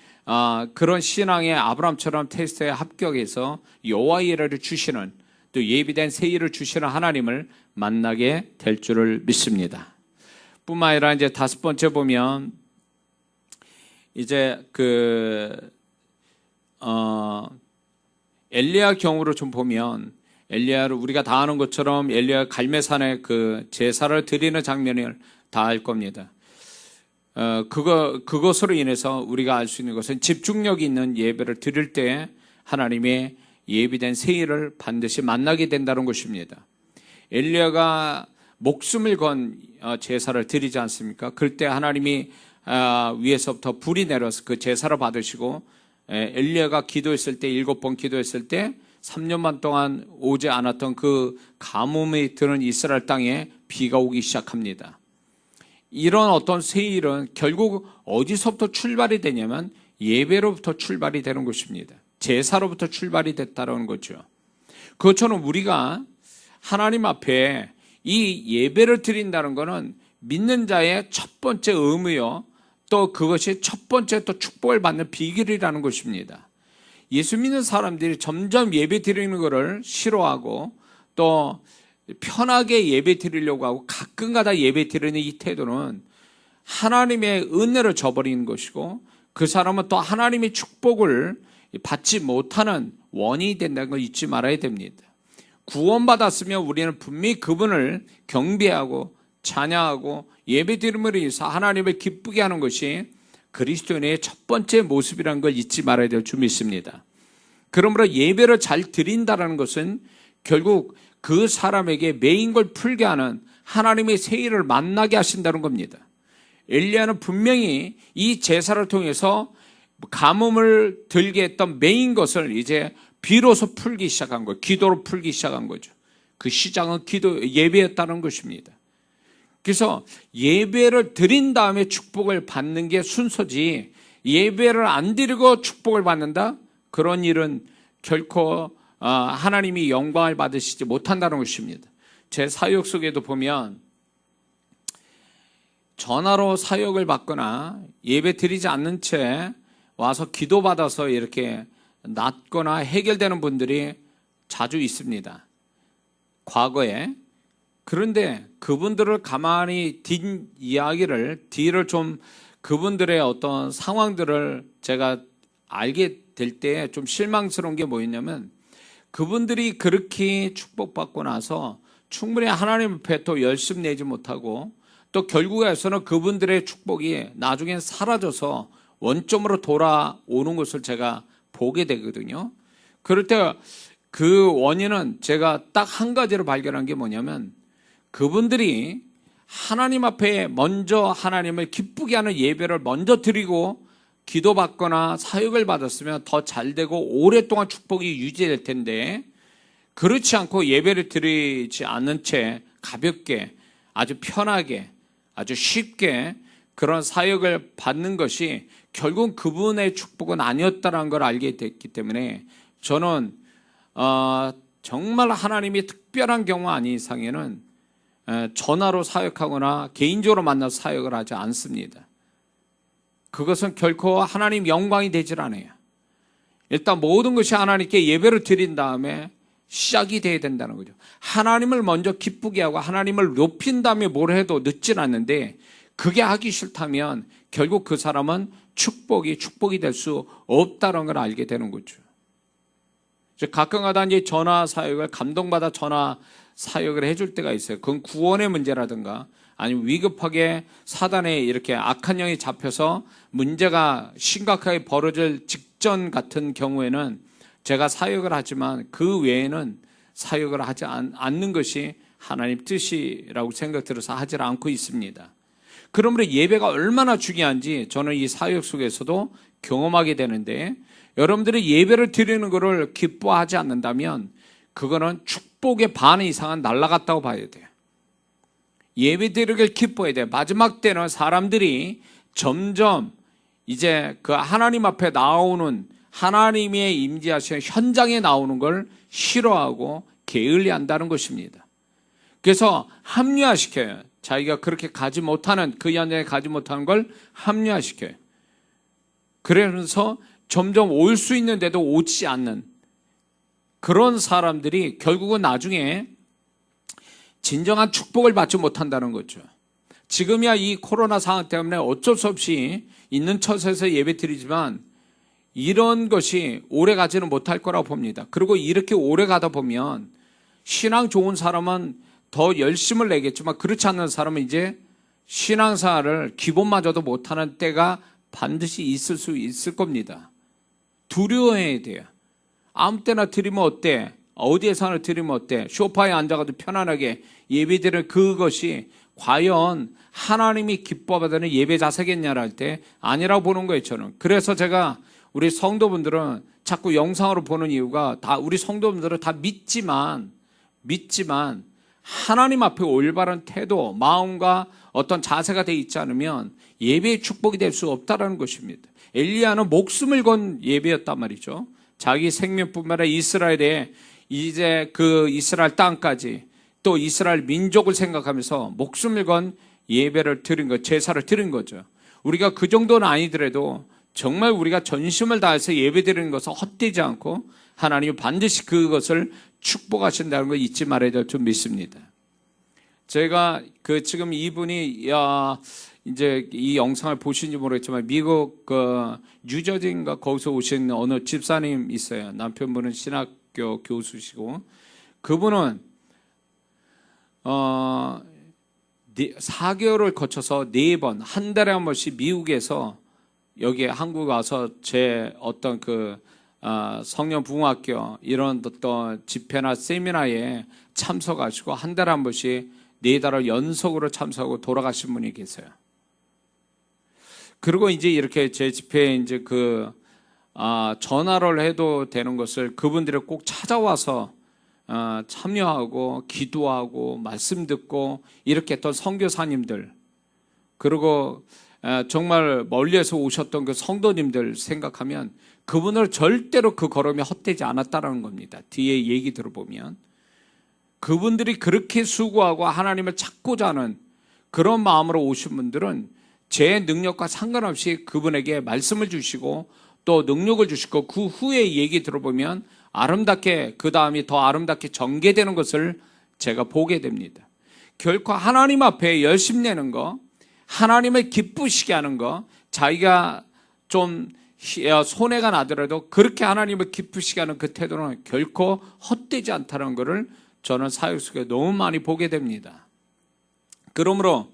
그런 신앙의 아브라함처럼 테스트에 합격해서 여호와 이레를 주시는 또 예비된 새 일을 주시는 하나님을 만나게 될 줄을 믿습니다. 뿐만 아니라 이제 다섯 번째 보면 이제 엘리야 경우로 좀 보면 엘리야를 우리가 다 아는 것처럼 엘리야 갈매산에 그 제사를 드리는 장면을 다 알 겁니다. 그것으로 인해서 우리가 알 수 있는 것은 집중력이 있는 예배를 드릴 때 하나님의 예비된 새 일을 반드시 만나게 된다는 것입니다. 엘리야가 목숨을 건 제사를 드리지 않습니까? 그럴 때 하나님이 위에서부터 불이 내려서 그 제사를 받으시고 엘리야가 기도했을 때 7번 기도했을 때 3년만 동안 오지 않았던 그 가뭄이 드는 이스라엘 땅에 비가 오기 시작합니다. 이런 어떤 새 일은 결국 어디서부터 출발이 되냐면 예배로부터 출발이 되는 것입니다. 제사로부터 출발이 됐다는 거죠. 그것처럼 우리가 하나님 앞에 이 예배를 드린다는 것은 믿는 자의 첫 번째 의무요. 또 그것이 첫 번째 또 축복을 받는 비결이라는 것입니다. 예수 믿는 사람들이 점점 예배 드리는 것을 싫어하고 또 편하게 예배 드리려고 하고 가끔가다 예배 드리는 이 태도는 하나님의 은혜를 저버리는 것이고 그 사람은 또 하나님의 축복을 받지 못하는 원인이 된다는 걸 잊지 말아야 됩니다. 구원받았으면 우리는 분명히 그분을 경배하고 찬양하고 예배 드림으로 인해서 하나님을 기쁘게 하는 것이 그리스도인의 첫 번째 모습이라는 걸 잊지 말아야 될 줄 믿습니다. 그러므로 예배를 잘 드린다는 것은 결국 그 사람에게 메인 걸 풀게 하는 하나님의 새 일을 만나게 하신다는 겁니다. 엘리야는 분명히 이 제사를 통해서 가뭄을 들게 했던 메인 것을 이제 비로소 풀기 시작한 거예요. 기도로 풀기 시작한 거죠. 그 시작은 예배였다는 것입니다. 그래서 예배를 드린 다음에 축복을 받는 게 순서지, 예배를 안 드리고 축복을 받는다? 그런 일은 결코 하나님이 영광을 받으시지 못한다는 것입니다. 제 사역 속에도 보면 전화로 사역을 받거나 예배 드리지 않는 채 와서 기도받아서 이렇게 낫거나 해결되는 분들이 자주 있습니다, 과거에. 그런데 그분들을 가만히 뒤를 좀, 그분들의 어떤 상황들을 제가 알게 될 때 좀 실망스러운 게 뭐였냐면, 그분들이 그렇게 축복받고 나서 충분히 하나님 앞에 또 열심 내지 못하고, 또 결국에서는 그분들의 축복이 나중엔 사라져서 원점으로 돌아오는 것을 제가 보게 되거든요. 그럴 때 그 원인은 제가 딱 한 가지로 발견한 게 뭐냐면, 그분들이 하나님 앞에 먼저 하나님을 기쁘게 하는 예배를 먼저 드리고 기도받거나 사역을 받았으면 더 잘되고 오랫동안 축복이 유지될 텐데, 그렇지 않고 예배를 드리지 않는 채 가볍게, 아주 편하게, 아주 쉽게 그런 사역을 받는 것이 결국 그분의 축복은 아니었다는 걸 알게 됐기 때문에, 저는 정말 하나님이 특별한 경우 아닌 이상에는 전화로 사역하거나 개인적으로 만나서 사역을 하지 않습니다. 그것은 결코 하나님 영광이 되질 않아요. 일단 모든 것이 하나님께 예배를 드린 다음에 시작이 돼야 된다는 거죠. 하나님을 먼저 기쁘게 하고 하나님을 높인 다음에 뭘 해도 늦진 않는데, 그게 하기 싫다면 결국 그 사람은 축복이 될 수 없다는 걸 알게 되는 거죠. 가끔가다 이제 전화 사역을 감동받아 전화 사역을 해줄 때가 있어요. 그건 구원의 문제라든가, 아니면 위급하게 사단에 이렇게 악한 영이 잡혀서 문제가 심각하게 벌어질 직전 같은 경우에는 제가 사역을 하지만, 그 외에는 사역을 하지 않는 것이 하나님 뜻이라고 생각 들어서 하지 않고 있습니다. 그러므로 예배가 얼마나 중요한지 저는 이 사역 속에서도 경험하게 되는데, 여러분들이 예배를 드리는 것을 기뻐하지 않는다면 그거는 축복의 반 이상은 날아갔다고 봐야 돼요. 예배 드리기를 기뻐해야 돼요. 마지막 때는 사람들이 점점 이제 그 하나님 앞에 나오는, 하나님의 임재하시는 현장에 나오는 걸 싫어하고 게을리한다는 것입니다. 그래서 합리화시켜요. 자기가 그렇게 가지 못하는, 그 현장에 가지 못하는 걸 합리화시켜요. 그러면서 점점 올 수 있는데도 오지 않는 그런 사람들이 결국은 나중에 진정한 축복을 받지 못한다는 거죠. 지금이야 이 코로나 상황 때문에 어쩔 수 없이 있는 처소에서 예배 드리지만, 이런 것이 오래 가지는 못할 거라고 봅니다. 그리고 이렇게 오래 가다 보면 신앙 좋은 사람은 더 열심을 내겠지만, 그렇지 않는 사람은 이제 신앙생활을 기본마저도 못하는 때가 반드시 있을 수 있을 겁니다. 두려워해야 돼요. 아무 때나 드리면 어때? 어디에서나 드리면 어때? 소파에 앉아가도 편안하게 예배드리는 그것이 과연 하나님이 기뻐받는 예배 자세겠냐를 할 때 아니라고 보는 거예요, 저는. 그래서 제가 우리 성도분들은 자꾸 영상으로 보는 이유가, 다 우리 성도분들은 다 믿지만 하나님 앞에 올바른 태도, 마음과 어떤 자세가 되어 있지 않으면 예배의 축복이 될 수 없다는 것입니다. 엘리야는 목숨을 건 예배였단 말이죠. 자기 생명뿐만 아니라 이스라엘에 이제 그 이스라엘 땅까지 또 이스라엘 민족을 생각하면서 목숨을 건 예배를 드린 것, 제사를 드린 거죠. 우리가 그 정도는 아니더라도 정말 우리가 전심을 다해서 예배 드리는 것은 헛되지 않고 하나님이 반드시 그것을 축복하신다는 걸 잊지 말아야 될 줄 믿습니다. 제가 지금 이분이 이제 이 영상을 보신지 모르겠지만, 미국 뉴저지인가 거기서 오신 어느 집사님 있어요. 남편분은 신학교 교수시고, 그분은 4개월을 거쳐서 4번, 한 달에 한 번씩 미국에서 여기 한국 와서 제 어떤 성령 부흥학교 이런 어떤 집회나 세미나에 참석하시고 한 달에 한 번씩 4달을 연속으로 참석하고 돌아가신 분이 계세요. 그리고 이제 이렇게 제 집회에 이제 전화를 해도 되는 것을 그분들이 꼭 찾아와서 참여하고 기도하고 말씀 듣고 이렇게 했던 선교사님들, 그리고 정말 멀리에서 오셨던 그 성도님들 생각하면 그분을 절대로 그 걸음이 헛되지 않았다라는 겁니다. 뒤에 얘기 들어보면 그분들이 그렇게 수고하고 하나님을 찾고자 하는 그런 마음으로 오신 분들은 제 능력과 상관없이 그분에게 말씀을 주시고 또 능력을 주시고 그 후에 얘기 들어보면 아름답게, 그 다음이 더 아름답게 전개되는 것을 제가 보게 됩니다. 결코 하나님 앞에 열심 내는 거, 하나님을 기쁘시게 하는 거, 자기가 좀 손해가 나더라도 그렇게 하나님을 기쁘시게 하는 그 태도는 결코 헛되지 않다는 것을 저는 사역 속에 너무 많이 보게 됩니다. 그러므로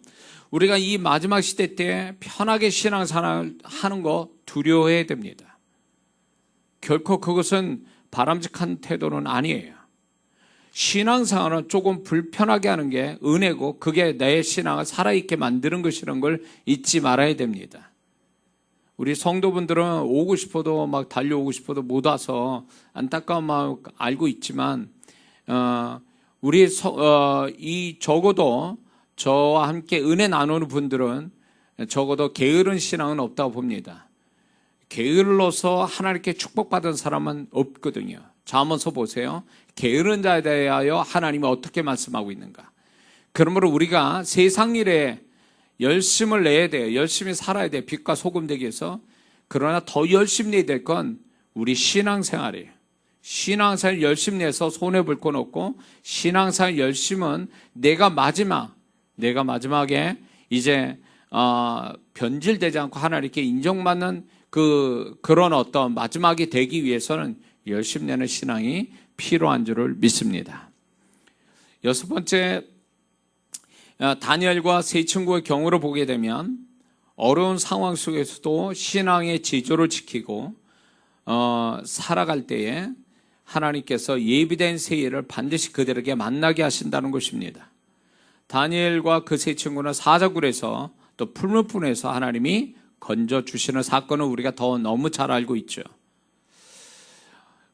우리가 이 마지막 시대 때 편하게 신앙생활을 하는 거 두려워해야 됩니다. 결코 그것은 바람직한 태도는 아니에요. 신앙생활은 조금 불편하게 하는 게 은혜고 그게 내 신앙을 살아있게 만드는 것이라는 걸 잊지 말아야 됩니다. 우리 성도분들은 오고 싶어도 막 달려오고 싶어도 못 와서 안타까운 마음 알고 있지만 우리 이 적어도 저와 함께 은혜 나누는 분들은 적어도 게으른 신앙은 없다고 봅니다. 게을러서 하나님께 축복받은 사람은 없거든요. 잠언서 보세요. 게으른 자에 대하여 하나님이 어떻게 말씀하고 있는가. 그러므로 우리가 세상 일에 열심을 내야 돼요. 열심히 살아야 돼요. 빛과 소금 되기 위해서. 그러나 더 열심히 내야 될 건 우리 신앙생활이에요. 신앙생활 열심히 내서 손해볼 건 없고 신앙생활 열심은 내가 마지막에 이제 변질되지 않고 하나님께 인정받는 그런 어떤 마지막이 되기 위해서는 열심히 내는 신앙이 필요한 줄을 믿습니다. 여섯 번째, 다니엘과 세 친구의 경우를 보게 되면 어려운 상황 속에서도 신앙의 지조를 지키고 살아갈 때에 하나님께서 예비된 세일을 반드시 그들에게 만나게 하신다는 것입니다. 다니엘과 그 세 친구는 사자굴에서 또 풀무불에서 하나님이 건져주시는 사건을 우리가 더 너무 잘 알고 있죠.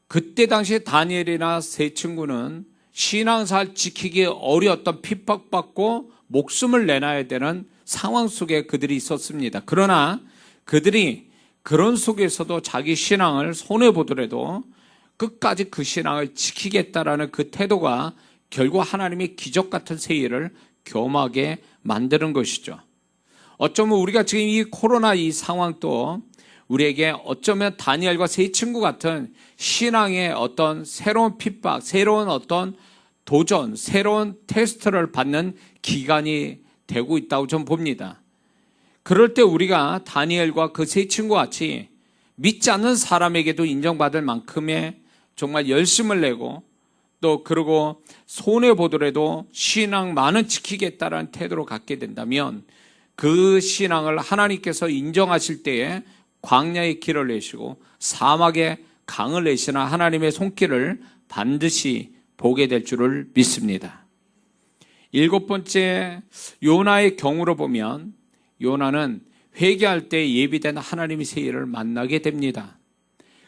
그때 당시에 다니엘이나 세 친구는 신앙생활 지키기 어려웠던 핍박받고 목숨을 내놔야 되는 상황 속에 그들이 있었습니다. 그러나 그들이 그런 속에서도 자기 신앙을 손해보더라도 끝까지 그 신앙을 지키겠다라는 그 태도가 결국 하나님의 기적 같은 세일을 겸하게 만드는 것이죠. 어쩌면 우리가 지금 이 코로나 이 상황도 우리에게 어쩌면 다니엘과 세 친구 같은 신앙의 어떤 새로운 핍박, 새로운 어떤 도전, 새로운 테스트를 받는 기간이 되고 있다고 저는 봅니다. 그럴 때 우리가 다니엘과 그 세 친구 같이 믿지 않는 사람에게도 인정받을 만큼의 정말 열심을 내고 또 그리고 손해보더라도 신앙만은 지키겠다라는 태도로 갖게 된다면 그 신앙을 하나님께서 인정하실 때에 광야의 길을 내시고 사막에 강을 내시는 하나님의 손길을 반드시 보게 될 줄을 믿습니다. 일곱 번째, 요나의 경우로 보면 요나는 회개할 때 예비된 하나님의 세일을 만나게 됩니다.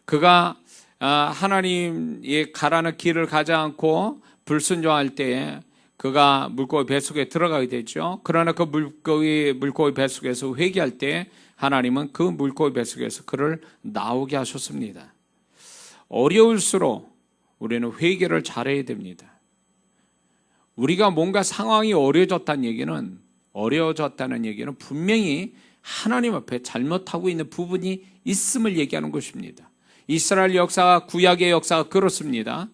그가 하나님이 가라는 길을 가지 않고 불순종할 때에 그가 물고기 뱃속에 들어가게 되죠. 그러나 그 물고기 뱃속에서 회개할 때 하나님은 그 물고기 뱃속에서 그를 나오게 하셨습니다. 어려울수록 우리는 회개를 잘해야 됩니다. 우리가 뭔가 상황이 어려워졌다는 얘기는 분명히 하나님 앞에 잘못하고 있는 부분이 있음을 얘기하는 것입니다. 이스라엘 역사가 구약의 역사가 그렇습니다.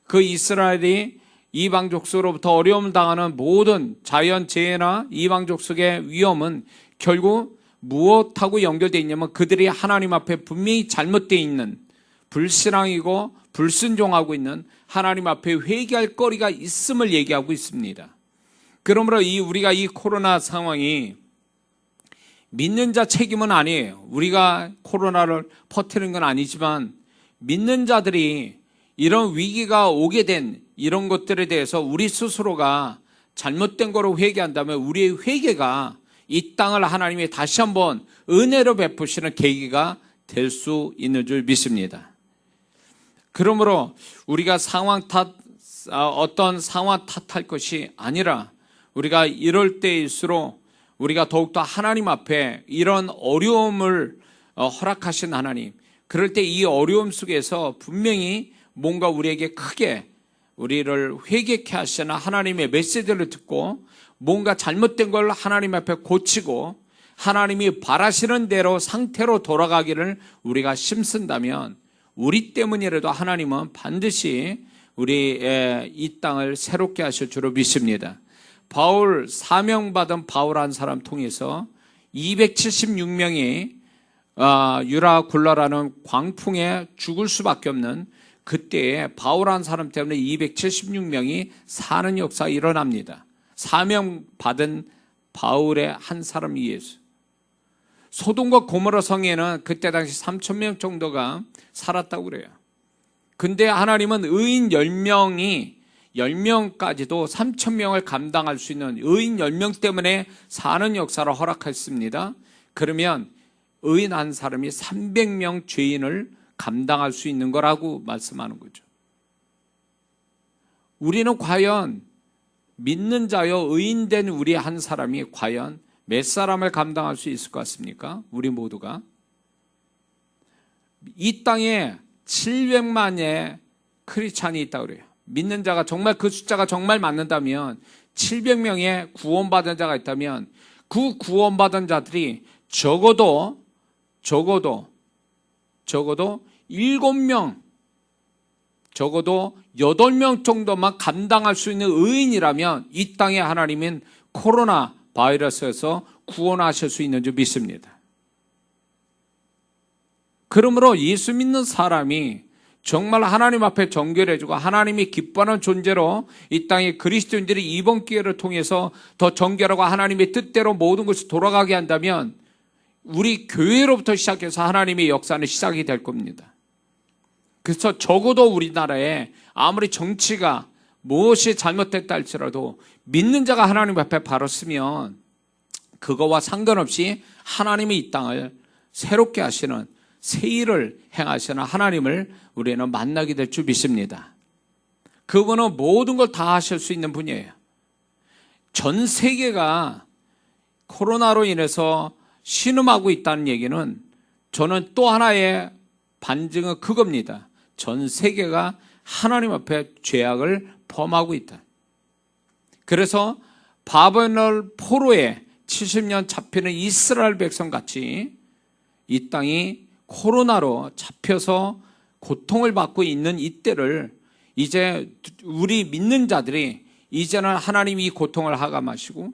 그 이스라엘이 이방 족속으로부터 어려움을 당하는 모든 자연재해나 이방 족속의 위험은 결국 무엇하고 연결되어 있냐면 그들이 하나님 앞에 분명히 잘못되어 있는 불신앙이고 불순종하고 있는 하나님 앞에 회개할 거리가 있음을 얘기하고 있습니다. 그러므로 우리가 이 코로나 상황이 믿는 자 책임은 아니에요. 우리가 코로나를 퍼뜨리는 건 아니지만 믿는 자들이 이런 위기가 오게 된 이런 것들에 대해서 우리 스스로가 잘못된 거로 회개한다면 우리의 회개가 이 땅을 하나님이 다시 한번 은혜로 베푸시는 계기가 될 수 있는 줄 믿습니다. 그러므로 우리가 상황 탓 어떤 상황 탓할 것이 아니라 우리가 이럴 때일수록 우리가 더욱더 하나님 앞에 이런 어려움을 허락하신 하나님, 그럴 때 이 어려움 속에서 분명히 뭔가 우리에게 크게 우리를 회개케 하시는 하나님의 메시지를 듣고 뭔가 잘못된 걸 하나님 앞에 고치고 하나님이 바라시는 대로 상태로 돌아가기를 우리가 힘쓴다면 우리 때문이라도 하나님은 반드시 우리의 이 땅을 새롭게 하실 줄로 믿습니다. 바울, 사명받은 바울한 사람 통해서 276명이 유라 굴라라는 광풍에 죽을 수밖에 없는 그때에 바울한 사람 때문에 276명이 사는 역사가 일어납니다. 사명받은 바울의 한 사람이 예수. 소돔과 고모라 성에는 그때 당시 3,000명 정도가 살았다고 그래요. 근데 하나님은 의인 10명이 10명까지도 3,000명을 감당할 수 있는 의인 10명 때문에 사는 역사를 허락했습니다. 그러면 의인 한 사람이 300명 죄인을 감당할 수 있는 거라고 말씀하는 거죠. 우리는 과연 믿는 자여 의인된 우리 한 사람이 과연 몇 사람을 감당할 수 있을 것 같습니까? 우리 모두가. 이 땅에 700만의 크리스찬이 있다고 그래요. 믿는 자가 정말 그 숫자가 정말 맞는다면 700명의 구원받은 자가 있다면 그 구원받은 자들이 적어도 7명, 적어도 8명 정도만 감당할 수 있는 의인이라면 이 땅에 하나님은 코로나 바이러스에서 구원하실 수 있는 줄 믿습니다. 그러므로 예수 믿는 사람이 정말 하나님 앞에 정결해지고 하나님이 기뻐하는 존재로 이 땅에 그리스도인들이 이번 기회를 통해서 더 정결하고 하나님의 뜻대로 모든 것이 돌아가게 한다면 우리 교회로부터 시작해서 하나님의 역사는 시작이 될 겁니다. 그래서 적어도 우리나라에 아무리 정치가 무엇이 잘못됐다 할지라도 믿는 자가 하나님 앞에 바로 서면 그거와 상관없이 하나님이 이 땅을 새롭게 하시는 새 일을 행하시는 하나님을 우리는 만나게 될 줄 믿습니다. 그분은 모든 걸 다 하실 수 있는 분이에요. 전 세계가 코로나로 인해서 신음하고 있다는 얘기는 저는 또 하나의 반증은 그겁니다. 전 세계가 하나님 앞에 죄악을 범하고 있다. 그래서 바벨론 포로에 70년 잡히는 이스라엘 백성같이 이 땅이 코로나로 잡혀서 고통을 받고 있는 이때를 이제 우리 믿는 자들이 이제는 하나님이 이 고통을 하감하시고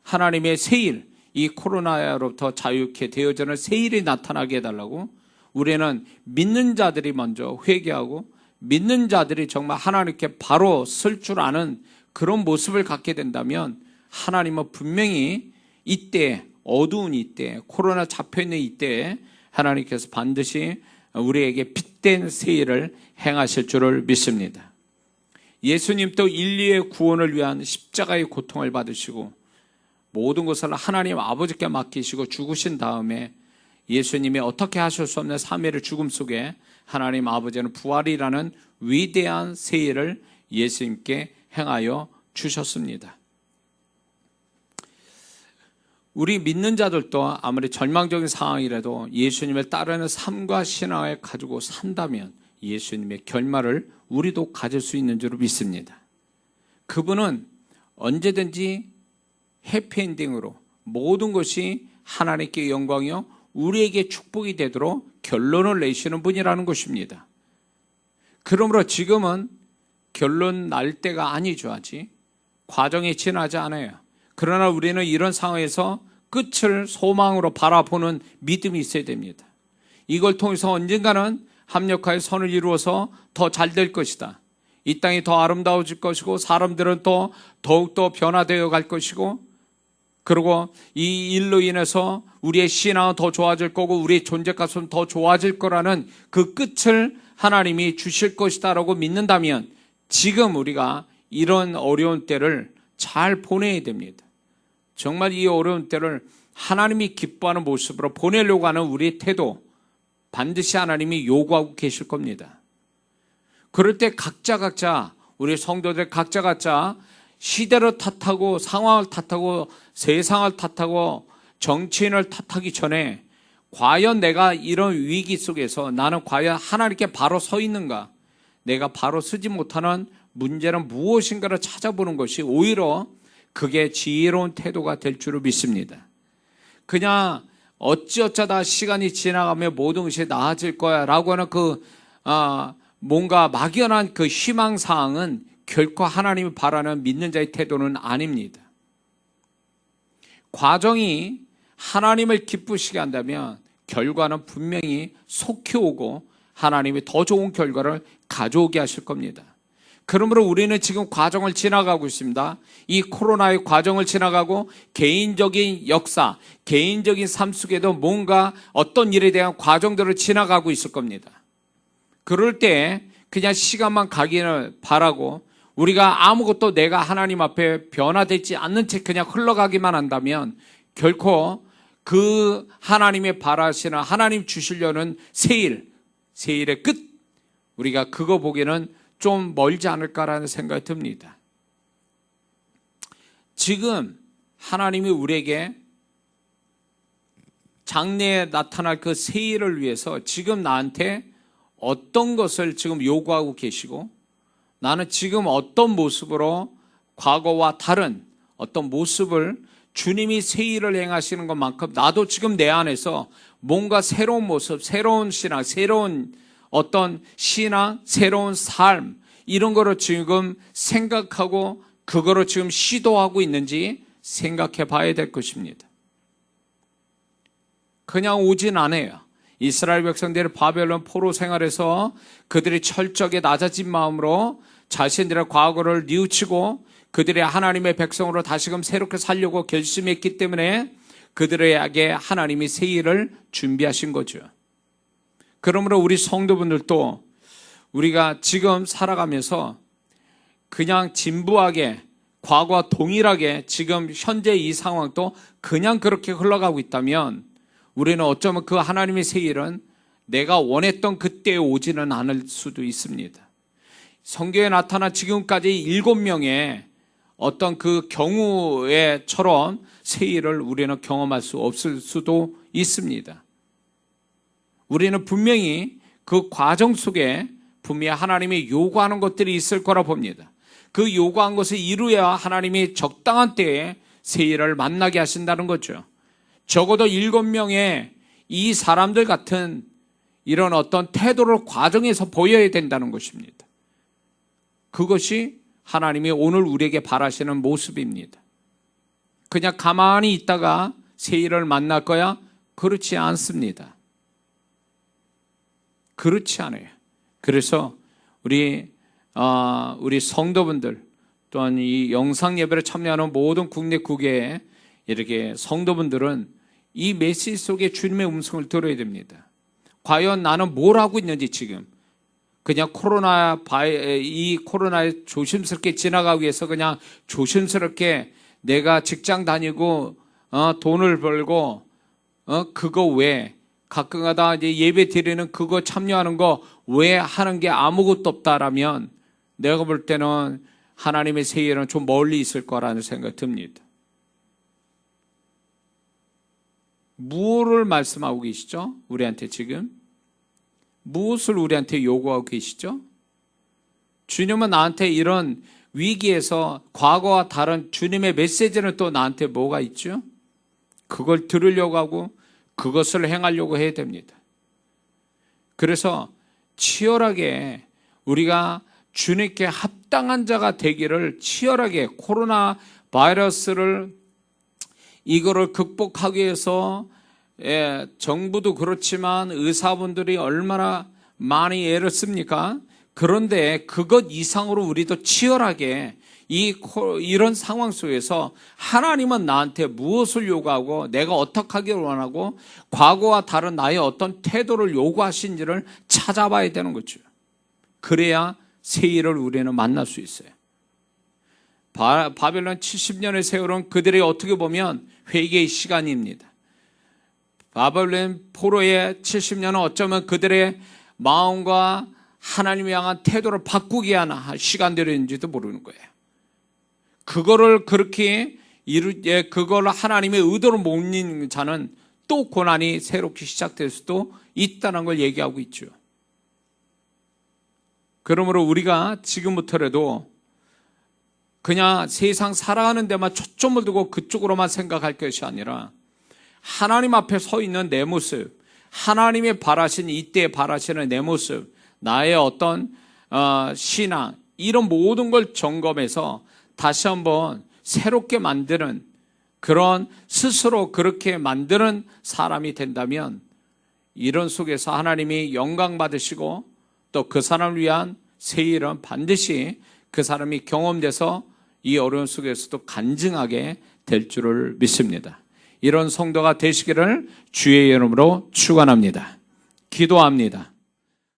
하나님의 새일, 이 코로나로부터 자유케 되어지는 새일이 나타나게 해달라고 우리는 믿는 자들이 먼저 회개하고 믿는 자들이 정말 하나님께 바로 설 줄 아는 그런 모습을 갖게 된다면 하나님은 분명히 이때 어두운 이때 코로나 잡혀있는 이때에 하나님께서 반드시 우리에게 빛된 새일을 행하실 줄을 믿습니다. 예수님도 인류의 구원을 위한 십자가의 고통을 받으시고 모든 것을 하나님 아버지께 맡기시고 죽으신 다음에 예수님이 어떻게 하실 수 없는 3일의 죽음 속에 하나님 아버지는 부활이라는 위대한 새일을 예수님께 행하여 주셨습니다. 우리 믿는 자들도 아무리 절망적인 상황이라도 예수님을 따르는 삶과 신앙을 가지고 산다면 예수님의 결말을 우리도 가질 수 있는 줄 믿습니다. 그분은 언제든지 해피엔딩으로 모든 것이 하나님께 영광이요 우리에게 축복이 되도록 결론을 내시는 분이라는 것입니다. 그러므로 지금은 결론 날 때가 아니죠. 아직 과정이 지나지 않아요. 그러나 우리는 이런 상황에서 끝을 소망으로 바라보는 믿음이 있어야 됩니다. 이걸 통해서 언젠가는 합력하여 선을 이루어서 더 잘 될 것이다. 이 땅이 더 아름다워질 것이고 사람들은 또 더욱더 변화되어 갈 것이고 그리고 이 일로 인해서 우리의 신앙은 더 좋아질 거고 우리의 존재 가치는 더 좋아질 거라는 그 끝을 하나님이 주실 것이다라고 믿는다면 지금 우리가 이런 어려운 때를 잘 보내야 됩니다. 정말 이 어려운 때를 하나님이 기뻐하는 모습으로 보내려고 하는 우리의 태도 반드시 하나님이 요구하고 계실 겁니다. 그럴 때 각자 우리 성도들 각자 시대를 탓하고 상황을 탓하고 세상을 탓하고 정치인을 탓하기 전에 과연 내가 이런 위기 속에서 나는 과연 하나님께 바로 서 있는가? 내가 바로 서지 못하는 문제는 무엇인가를 찾아보는 것이 오히려 그게 지혜로운 태도가 될 줄을 믿습니다. 그냥 어찌어쩌다 시간이 지나가면 모든 것이 나아질 거야 라고 하는 뭔가 막연한 그 희망사항은 결코 하나님이 바라는 믿는 자의 태도는 아닙니다. 과정이 하나님을 기쁘시게 한다면 결과는 분명히 속히 오고 하나님이 더 좋은 결과를 가져오게 하실 겁니다. 그러므로 우리는 지금 과정을 지나가고 있습니다. 이 코로나의 과정을 지나가고 개인적인 역사, 개인적인 삶 속에도 뭔가 어떤 일에 대한 과정들을 지나가고 있을 겁니다. 그럴 때 그냥 시간만 가기를 바라고 우리가 아무것도 내가 하나님 앞에 변화되지 않는 채 그냥 흘러가기만 한다면 결코 그 하나님의 바라시는 하나님 주시려는 세일의 끝, 우리가 그거 보기에는 좀 멀지 않을까라는 생각이 듭니다. 지금 하나님이 우리에게 장래에 나타날 그 세일을 위해서 지금 나한테 어떤 것을 지금 요구하고 계시고 나는 지금 어떤 모습으로 과거와 다른 어떤 모습을 주님이 세일을 행하시는 것만큼 나도 지금 내 안에서 뭔가 새로운 모습, 새로운 신앙, 새로운 어떤 신앙, 새로운 삶 이런 거를 지금 생각하고 그거를 지금 시도하고 있는지 생각해 봐야 될 것입니다. 그냥 오진 않아요. 이스라엘 백성들이 바벨론 포로 생활에서 그들이 철저하게 낮아진 마음으로 자신들의 과거를 뉘우치고 그들의 하나님의 백성으로 다시금 새롭게 살려고 결심했기 때문에 그들에게 하나님이 새 일을 준비하신 거죠. 그러므로 우리 성도분들도 우리가 지금 살아가면서 그냥 진부하게 과거와 동일하게 지금 현재 이 상황도 그냥 그렇게 흘러가고 있다면 우리는 어쩌면 그 하나님의 새 일은 내가 원했던 그때에 오지는 않을 수도 있습니다. 성경에 나타난 지금까지 7명의 어떤 그 경우에처럼 새 일을 우리는 경험할 수 없을 수도 있습니다. 우리는 분명히 그 과정 속에 분명히 하나님이 요구하는 것들이 있을 거라 봅니다. 그 요구한 것을 이루어야 하나님이 적당한 때에 새 일을 만나게 하신다는 거죠. 적어도 7명의 이 사람들 같은 이런 어떤 태도를 과정에서 보여야 된다는 것입니다. 그것이 하나님이 오늘 우리에게 바라시는 모습입니다. 그냥 가만히 있다가 새 일을 만날 거야? 그렇지 않습니다. 그렇지 않아요. 그래서 우리 성도분들 또한 이 영상 예배를 참여하는 모든 국내 국외의 이렇게 성도분들은 이 메시지 속에 주님의 음성을 들어야 됩니다. 과연 나는 뭘 하고 있는지 지금 그냥 이 코로나에 조심스럽게 지나가기 위해서 그냥 조심스럽게 내가 직장 다니고 돈을 벌고 그거 왜 가끔가다 이제 예배 드리는 그거 참여하는 거 왜 하는 게 아무것도 없다라면 내가 볼 때는 하나님의 세계는 좀 멀리 있을 거라는 생각이 듭니다. 무엇을 말씀하고 계시죠? 우리한테 지금 무엇을 우리한테 요구하고 계시죠? 주님은 나한테 이런 위기에서 과거와 다른 주님의 메시지는 또 나한테 뭐가 있죠? 그걸 들으려고 하고 그것을 행하려고 해야 됩니다. 그래서 치열하게 우리가 주님께 합당한 자가 되기를 치열하게 코로나 바이러스를 이거를 극복하기 위해서 정부도 그렇지만 의사분들이 얼마나 많이 애를 씁니까? 그런데 그것 이상으로 우리도 치열하게 이런 상황 속에서 하나님은 나한테 무엇을 요구하고 내가 어떻게 하기를 원하고 과거와 다른 나의 어떤 태도를 요구하신지를 찾아봐야 되는 거죠. 그래야 새 일을 우리는 만날 수 있어요. 바벨론 70년의 세월은 그들이 어떻게 보면 회개의 시간입니다. 바벨론 포로의 70년은 어쩌면 그들의 마음과 하나님을 향한 태도를 바꾸게 하는 시간들인지도 모르는 거예요. 그거를 그렇게 그걸 하나님의 의도를 못 읽는 자는 또 고난이 새롭게 시작될 수도 있다는 걸 얘기하고 있죠. 그러므로 우리가 지금부터라도 그냥 세상 살아가는 데만 초점을 두고 그쪽으로만 생각할 것이 아니라 하나님 앞에 서 있는 내 모습, 하나님의 바라신 이때에 바라시는 내 모습, 나의 어떤 신앙, 이런 모든 걸 점검해서 다시 한번 새롭게 만드는 그런 스스로 그렇게 만드는 사람이 된다면 이런 속에서 하나님이 영광 받으시고 또 그 사람을 위한 새 일은 반드시 그 사람이 경험돼서 이 어려운 속에서도 간증하게 될 줄을 믿습니다. 이런 성도가 되시기를 주의 이름으로 축원합니다. 기도합니다.